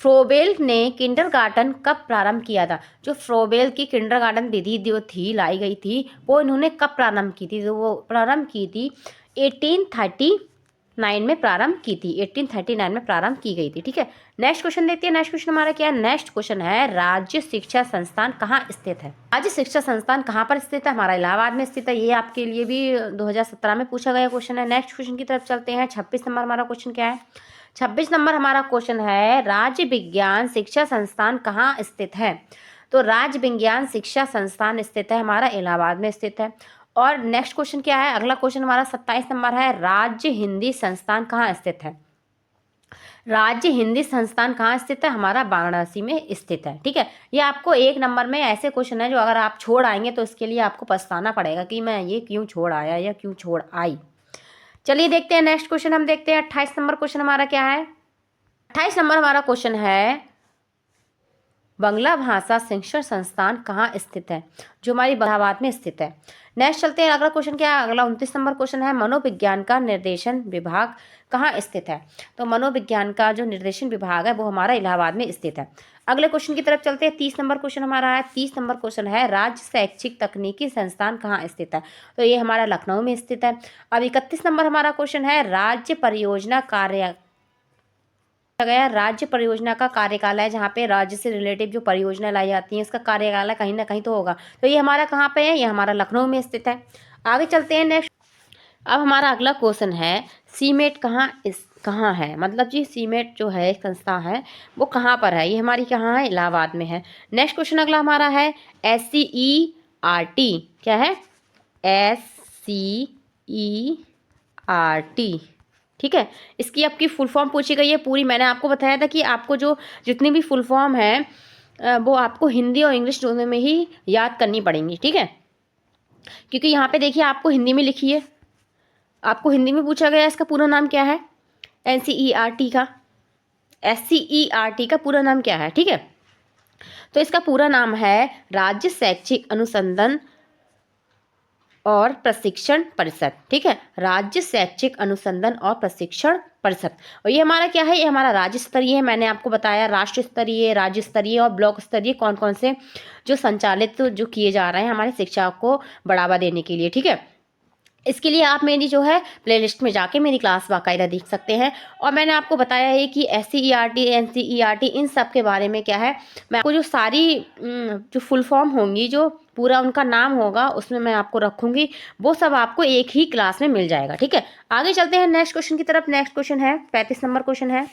फ्रोबेल ने किंडरगार्टन कब प्रारंभ किया था। जो फ्रोबेल की किंडरगार्टन विधि जो थी लाई गई थी, वो इन्होंने कब प्रारंभ की थी, तो वो प्रारंभ की थी 1839 में प्रारंभ की थी, 1839 में प्रारंभ की गई थी। ठीक है, नेक्स्ट क्वेश्चन देखते हैं। नेक्स्ट क्वेश्चन हमारा क्या है, नेक्स्ट क्वेश्चन है राज्य शिक्षा संस्थान कहाँ स्थित है। राज्य शिक्षा संस्थान कहाँ पर स्थित है, हमारा इलाहाबाद में स्थित है। ये आपके लिए भी 2017 में पूछा गया क्वेश्चन है। नेक्स्ट क्वेश्चन की तरफ चलते हैं। 26 नंबर हमारा क्वेश्चन क्या है, 26 नंबर हमारा क्वेश्चन है राज्य विज्ञान शिक्षा संस्थान कहाँ स्थित है। तो राज्य विज्ञान शिक्षा संस्थान स्थित है हमारा इलाहाबाद में स्थित है। और नेक्स्ट क्वेश्चन क्या है, अगला क्वेश्चन हमारा 27 नंबर है, राज्य हिंदी संस्थान कहाँ स्थित है। राज्य हिंदी संस्थान कहाँ स्थित है, हमारा वाराणसी में स्थित है। ठीक है, ये आपको एक नंबर में ऐसे क्वेश्चन है जो अगर आप छोड़ आएंगे तो इसके लिए आपको पछताना पड़ेगा कि मैं ये क्यों छोड़ आया या क्यों छोड़ आई। चलिए देखते हैं नेक्स्ट क्वेश्चन, हम देखते हैं 28 नंबर क्वेश्चन हमारा क्या है। 28 नंबर हमारा क्वेश्चन है बंगला भाषा शिक्षण संस्थान कहाँ स्थित है, जो हमारी इलाहाबाद में स्थित है। नेक्स्ट चलते हैं, अगला क्वेश्चन क्या है, अगला 29 नंबर क्वेश्चन है मनोविज्ञान का निर्देशन विभाग कहाँ स्थित है। तो मनोविज्ञान का जो निर्देशन विभाग है वो हमारा इलाहाबाद में स्थित है। अगले क्वेश्चन की तरफ चलते हैं। 30 नंबर क्वेश्चन हमारा है, 30 नंबर क्वेश्चन है राज्य शैक्षिक तकनीकी संस्थान कहाँ स्थित है। तो ये हमारा लखनऊ में स्थित है। अब 31 नंबर हमारा क्वेश्चन है राज्य परियोजना कार्य गया, राज्य परियोजना का कार्यकालय, जहाँ पे राज्य से रिलेटिव जो परियोजना लाई जाती है उसका कार्यकालय कहीं ना कहीं तो होगा। तो ये हमारा कहाँ पे है, ये हमारा लखनऊ में स्थित है। आगे चलते हैं नेक्स्ट। अब हमारा अगला क्वेश्चन है सीमेट कहाँ है, मतलब जी सीमेट जो है संस्था है वो कहाँ पर है, ये हमारी कहाँ है, इलाहाबाद में है। नेक्स्ट क्वेश्चन अगला हमारा है SCERT, क्या है SCERT। ठीक है, इसकी आपकी फुल फॉर्म पूछी गई है पूरी। मैंने आपको बताया था कि आपको जो जितनी भी फुल फॉर्म है वो आपको हिंदी और इंग्लिश दोनों में ही याद करनी पड़ेंगी। ठीक है, क्योंकि यहाँ पे देखिए आपको हिंदी में लिखी है, आपको हिंदी में पूछा गया इसका पूरा नाम क्या है, SCERT का पूरा नाम क्या है। ठीक है, तो इसका पूरा नाम है राज्य शैक्षिक अनुसंधान और प्रशिक्षण परिषद। ठीक है, राज्य शैक्षिक अनुसंधान और प्रशिक्षण परिषद। और ये हमारा क्या है, ये हमारा राज्य स्तरीय है। मैंने आपको बताया राष्ट्र स्तरीय, राज्य स्तरीय और ब्लॉक स्तरीय कौन कौन से जो संचालित जो किए जा रहे हैं हमारे शिक्षा को बढ़ावा देने के लिए। ठीक है, इसके लिए आप मेरी जो है प्लेलिस्ट में जाके मेरी क्लास बाकायदा देख सकते हैं। और मैंने आपको बताया है कि SCERT NCERT इन सब के बारे में क्या है, मैं आपको जो सारी जो फुल फॉर्म होंगी, जो पूरा उनका नाम होगा उसमें मैं आपको रखूँगी, वो सब आपको एक ही क्लास में मिल जाएगा। ठीक है, आगे चलते हैं नेक्स्ट क्वेश्चन की तरफ। नेक्स्ट क्वेश्चन है 35 नंबर क्वेश्चन है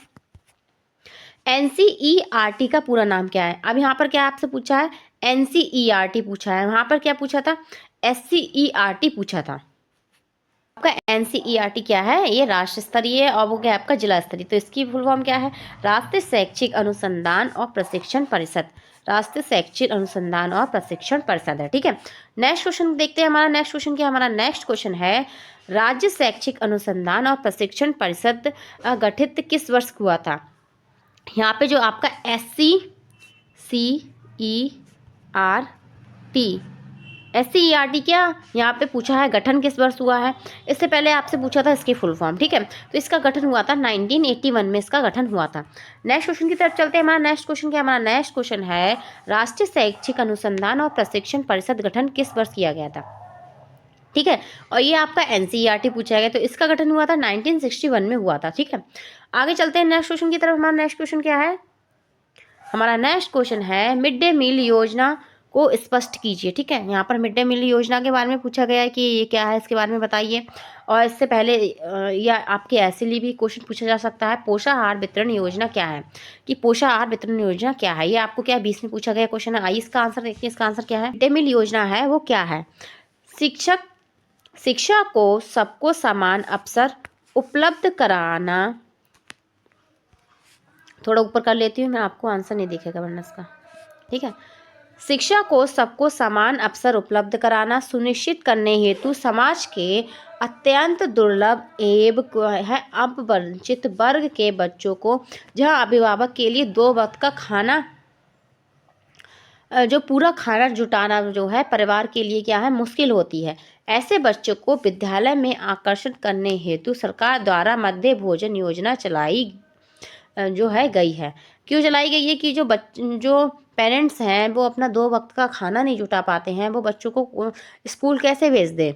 NCERT का पूरा नाम क्या है। अब यहाँ पर क्या आपसे पूछा है, NCERT पूछा है, वहाँ पर क्या पूछा था, SCERT पूछा था। आपका NCERT क्या है, ये राष्ट्र स्तरीय और वो क्या है आपका जिला स्तरीय। तो इसकी फुल फॉर्म क्या है, राष्ट्रीय शैक्षिक अनुसंधान और प्रशिक्षण परिषद, राष्ट्रीय शैक्षिक अनुसंधान और प्रशिक्षण परिषद है। ठीक है, नेक्स्ट क्वेश्चन देखते हैं। हमारा नेक्स्ट क्वेश्चन क्या है, हमारा नेक्स्ट क्वेश्चन है राज्य शैक्षिक अनुसंधान और प्रशिक्षण परिषद गठित किस वर्ष हुआ था। यहाँ पे जो आपका SCERT क्या यहाँ पे पूछा है गठन किस वर्ष हुआ है। इससे पहले आपसे पूछा था इसकी फुल फॉर्म। ठीक है, तो इसका गठन हुआ था 1981 में, इसका गठन हुआ था। नेक्स्ट क्वेश्चन की तरफ चलते हैं। हमारा नेक्स्ट क्वेश्चन क्या है, हमारा नेक्स्ट क्वेश्चन है राष्ट्रीय शैक्षिक अनुसंधान और प्रशिक्षण परिषद गठन किस वर्ष किया गया था। ठीक है, और ये आपका NCERT पूछा गया, तो इसका गठन हुआ था 1961 में हुआ था। ठीक है, आगे चलते हैं नेक्स्ट क्वेश्चन की तरफ। हमारा नेक्स्ट क्वेश्चन क्या है, हमारा नेक्स्ट क्वेश्चन है मिड डे मील योजना को स्पष्ट कीजिए। ठीक है, यहाँ पर मिड डे मील योजना के बारे में पूछा गया है कि ये क्या है, इसके बारे में बताइए। और इससे पहले या आपके ऐसे लिए भी क्वेश्चन पूछा जा सकता है पोषाहार वितरण योजना क्या है, कि पोषाहार वितरण योजना क्या है। ये आपको क्या 20 में पूछा गया क्वेश्चन है। आइए इसका आंसर देखिए, इसका आंसर क्या है, मिड डे मील योजना है वो क्या है, शिक्षक शिक्षा को सबको समान अवसर उपलब्ध कराना, थोड़ा ऊपर कर लेती हूँ मैं, आपको आंसर नहीं दिखेगा वरना इसका, ठीक है। शिक्षा को सबको समान अवसर उपलब्ध कराना सुनिश्चित करने हेतु समाज के अत्यंत दुर्लभ एवं है अब वंचित वर्ग के बच्चों को, जहाँ अभिभावक के लिए 2 वक्त का खाना, जो पूरा खाना जुटाना जो है परिवार के लिए क्या है मुश्किल होती है, ऐसे बच्चों को विद्यालय में आकर्षित करने हेतु सरकार द्वारा मध्य भोजन योजना चलाई जो है गई है। क्यों चलाई गई है कि जो पेरेंट्स हैं वो अपना 2 वक्त का खाना नहीं जुटा पाते हैं, वो बच्चों को स्कूल कैसे भेज दें।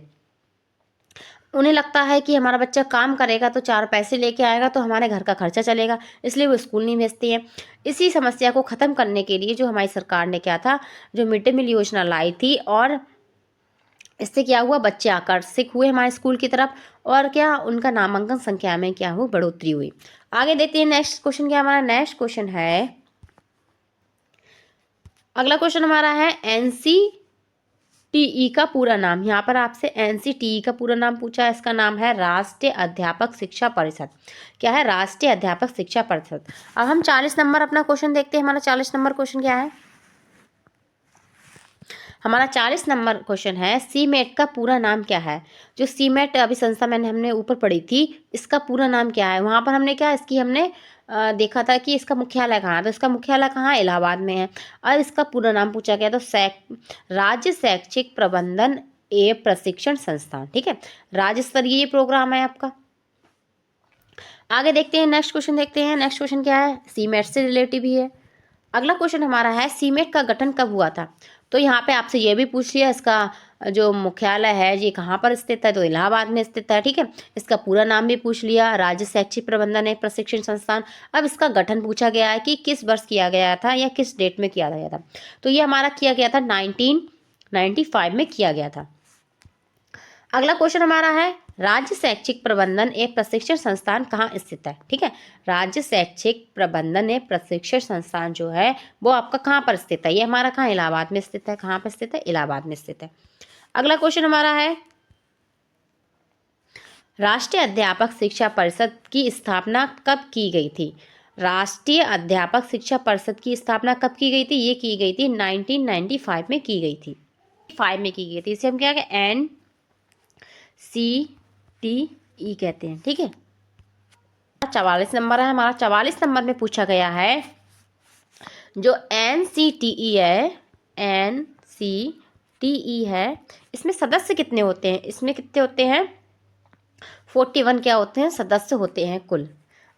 उन्हें लगता है कि हमारा बच्चा काम करेगा तो 4 पैसे लेके आएगा तो हमारे घर का खर्चा चलेगा, इसलिए वो स्कूल नहीं भेजती हैं। इसी समस्या को ख़त्म करने के लिए जो हमारी सरकार ने क्या था, जो मिड डे मील योजना लाई थी, और इससे क्या हुआ, बच्चे आकर्षित हुए हमारे स्कूल की तरफ, और क्या उनका नामांकन संख्या में क्या हुई, बढ़ोतरी हुई। आगे देखते हैं नेक्स्ट क्वेश्चन क्या हमारा। नेक्स्ट क्वेश्चन है, अगला क्वेश्चन हमारा है NCTE का पूरा नाम। यहाँ पर आपसे NCTE का पूरा नाम पूछा है, इसका नाम है राष्ट्रीय अध्यापक शिक्षा परिषद। क्या है, राष्ट्रीय अध्यापक शिक्षा परिषद। अब हम 40 नंबर अपना क्वेश्चन देखते हैं। हमारा 40 नंबर क्वेश्चन क्या है, हमारा 40 नंबर क्वेश्चन है सीमेट का पूरा नाम क्या है। जो सीमेट अभी संस्था हमने ऊपर पढ़ी थी, इसका पूरा नाम क्या है। वहाँ पर हमने क्या, इसकी हमने देखा था कि इसका मुख्यालय कहाँ है, तो इसका मुख्यालय कहाँ, इलाहाबाद में है। और इसका पूरा नाम पूछा गया तो राज्य शैक्षिक प्रबंधन एवं प्रशिक्षण संस्थान, ठीक है। राज्य स्तरीय ये प्रोग्राम है आपका। आगे देखते हैं, नेक्स्ट क्वेश्चन देखते हैं। नेक्स्ट क्वेश्चन क्या है, सीमेट से रिलेटिव ही है। अगला क्वेश्चन हमारा है सीमेट का गठन कब हुआ था। तो यहाँ पे आपसे ये भी पूछ लिया, इसका जो मुख्यालय है ये कहाँ पर स्थित है, तो इलाहाबाद में स्थित है, ठीक है। इसका पूरा नाम भी पूछ लिया, राज्य शैक्षिक प्रबंधन एवं प्रशिक्षण संस्थान। अब इसका गठन पूछा गया है कि किस वर्ष किया गया था या किस डेट में किया गया था। तो ये हमारा किया गया था 1995 में किया गया था। अगला क्वेश्चन हमारा है राज्य शैक्षिक प्रबंधन एवं प्रशिक्षण संस्थान कहाँ स्थित है, ठीक है। राज्य शैक्षिक प्रबंधन एवं प्रशिक्षण संस्थान जो है वो आपका कहाँ पर स्थित है, ये हमारा कहाँ, इलाहाबाद में स्थित है। कहाँ पर स्थित है, इलाहाबाद में स्थित है। अगला क्वेश्चन हमारा है राष्ट्रीय अध्यापक शिक्षा परिषद की स्थापना कब की गई थी। राष्ट्रीय अध्यापक शिक्षा परिषद की स्थापना कब की गई थी, ये की गई थी 1995 में की गई थी, 5 में की गई थी। इसे हम क्या कहते NCTE कहते हैं, ठीक है। 44 नंबर है हमारा। 44 नंबर में पूछा गया है जो NCTE है, NCTE है, इसमें सदस्य कितने होते हैं। इसमें कितने होते हैं, 41 क्या होते हैं, सदस्य होते हैं कुल।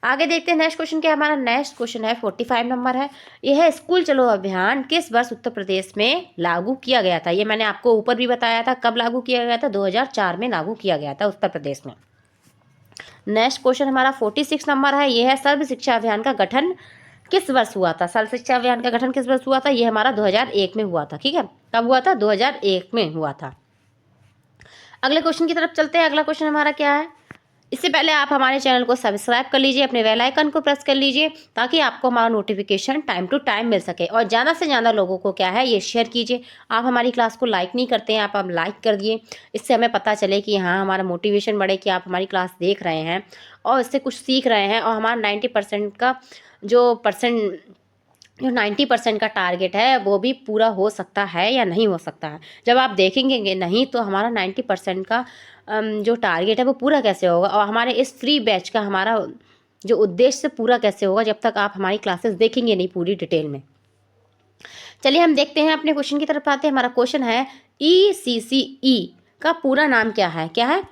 आगे देखते हैं नेक्स्ट क्वेश्चन क्या हमारा। नेक्स्ट क्वेश्चन है 45 नंबर है। यह स्कूल चलो अभियान किस वर्ष उत्तर प्रदेश में लागू किया गया था। ये मैंने आपको ऊपर भी बताया था कब लागू किया गया था, 2004 में लागू किया गया था उत्तर प्रदेश में। नेक्स्ट क्वेश्चन हमारा 46 नंबर है। यह है सर्व शिक्षा अभियान का गठन किस वर्ष हुआ था। सर्व शिक्षा अभियान का गठन किस वर्ष हुआ था, ये हमारा 2001 में हुआ था, ठीक है। कब हुआ था, 2001 में हुआ था। अगले क्वेश्चन की तरफ चलते हैं। अगला क्वेश्चन हमारा क्या है, इससे पहले आप हमारे चैनल को सब्सक्राइब कर लीजिए, अपने बेल आइकन को प्रेस कर लीजिए ताकि आपको हमारा नोटिफिकेशन टाइम टू टाइम मिल सके, और ज़्यादा से ज़्यादा लोगों को क्या है ये शेयर कीजिए। आप हमारी क्लास को लाइक नहीं करते हैं, आप लाइक कर दिए, इससे हमें पता चले कि हाँ हमारा मोटिवेशन बढ़े कि आप हमारी क्लास देख रहे हैं और इससे कुछ सीख रहे हैं, और हमारा 90% का जो 90% का टारगेट है वो भी पूरा हो सकता है या नहीं हो सकता है। जब आप देखेंगे नहीं तो हमारा 90% का जो टारगेट है वो पूरा कैसे होगा, और हमारे इस फ्री बैच का हमारा जो उद्देश्य पूरा कैसे होगा जब तक आप हमारी क्लासेस देखेंगे नहीं पूरी डिटेल में। चलिए हम देखते हैं, अपने क्वेश्चन की तरफ आते हैं। हमारा क्वेश्चन है ECCE का पूरा नाम क्या है। क्या है,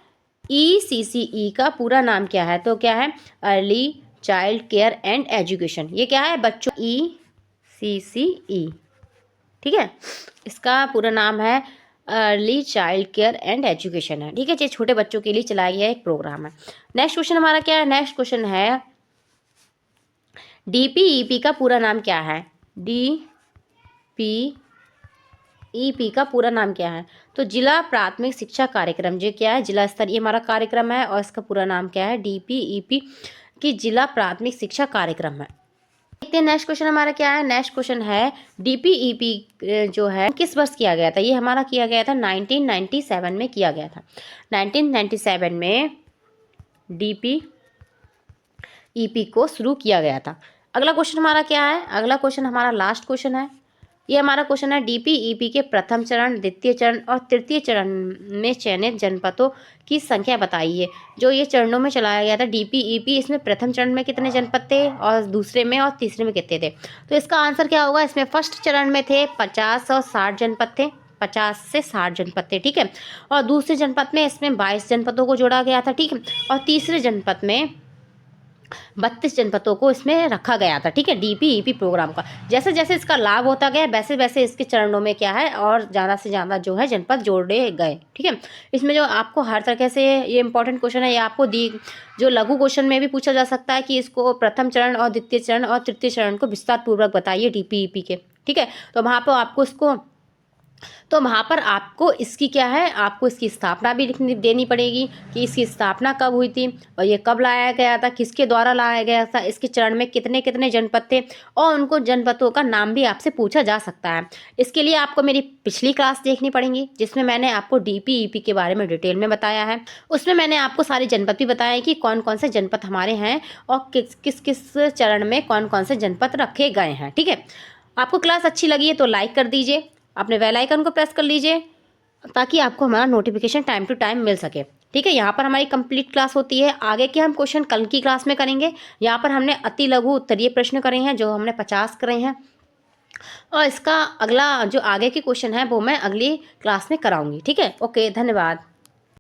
ECCE का पूरा नाम क्या है, तो क्या है, early child care and education. ये क्या है बच्चों, ECCE, ठीक है। इसका पूरा नाम है early child care and education है, ठीक है। ये छोटे बच्चों के लिए चलाया गया एक प्रोग्राम है। नेक्स्ट क्वेश्चन हमारा क्या है, नेक्स्ट क्वेश्चन है DPEP का पूरा नाम क्या है। DPEP का पूरा नाम क्या है, तो जिला प्राथमिक शिक्षा कार्यक्रम। जो क्या है, जिला स्तरीय हमारा कार्यक्रम है, और इसका पूरा नाम क्या है, DPEP की जिला प्राथमिक शिक्षा कार्यक्रम है। देखते हैं नेक्स्ट क्वेश्चन हमारा क्या है। नेक्स्ट क्वेश्चन है डीपीईपी जो है किस वर्ष किया गया था। ये हमारा किया गया था 1997 में किया गया था। 1997 में डीपीईपी को शुरू किया गया था। अगला क्वेश्चन हमारा क्या है। अगला क्वेश्चन हमारा लास्ट क्वेश्चन है। ये हमारा क्वेश्चन है डीपीईपी के प्रथम चरण, द्वितीय चरण और तृतीय चरण में चयनित जनपदों की संख्या बताइए। जो ये चरणों में चलाया गया था डीपीईपी, इसमें प्रथम चरण में कितने जनपद थे और दूसरे में और तीसरे में कितने थे। तो इसका आंसर क्या होगा। इसमें फर्स्ट चरण में थे 50 और 60 जनपद थे, 50 से 60 जनपद थे, ठीक है। और दूसरे जनपद में इसमें 22 जनपदों को जोड़ा गया था, ठीक है। और तीसरे जनपद में 32 जनपदों को इसमें रखा गया था, ठीक है, डीपीईपी प्रोग्राम का। जैसे जैसे इसका लाभ होता गया वैसे वैसे इसके चरणों में क्या है और ज़्यादा से ज़्यादा जो है जनपद जोड़े गए, ठीक है। इसमें जो आपको हर तरीके से ये इंपॉर्टेंट क्वेश्चन है, ये आपको जो लघु क्वेश्चन में भी पूछा जा सकता है कि इसको प्रथम चरण और द्वितीय चरण और तृतीय चरण को विस्तार पूर्वक बताइए डीपीईपी के, ठीक है। तो वहाँ पर आपको आपको इसकी क्या है, आपको इसकी स्थापना भी देनी पड़ेगी कि इसकी स्थापना कब हुई थी और ये कब लाया गया था, किसके द्वारा लाया गया था, इसके चरण में कितने कितने जनपद थे, और उनको जनपदों का नाम भी आपसे पूछा जा सकता है। इसके लिए आपको मेरी पिछली क्लास देखनी पड़ेगी जिसमें मैंने आपको डीपीईपी के बारे में डिटेल में बताया है। उसमें मैंने आपको सारे जनपद भी बताए कि कौन कौन से जनपद हमारे हैं और किस किस चरण में कौन कौन से जनपद रखे गए हैं, ठीक है। आपको क्लास अच्छी लगी है तो लाइक कर दीजिए, अपने बेल आइकन को प्रेस कर लीजिए ताकि आपको हमारा नोटिफिकेशन टाइम टू टाइम मिल सके, ठीक है। यहाँ पर हमारी कंप्लीट क्लास होती है। आगे के हम क्वेश्चन कल की क्लास में करेंगे। यहाँ पर हमने अति लघु उत्तरीय प्रश्न करे हैं जो हमने 50 करे हैं, और इसका अगला जो आगे के क्वेश्चन है वो मैं अगली क्लास में कराऊंगी, ठीक है। ओके, धन्यवाद।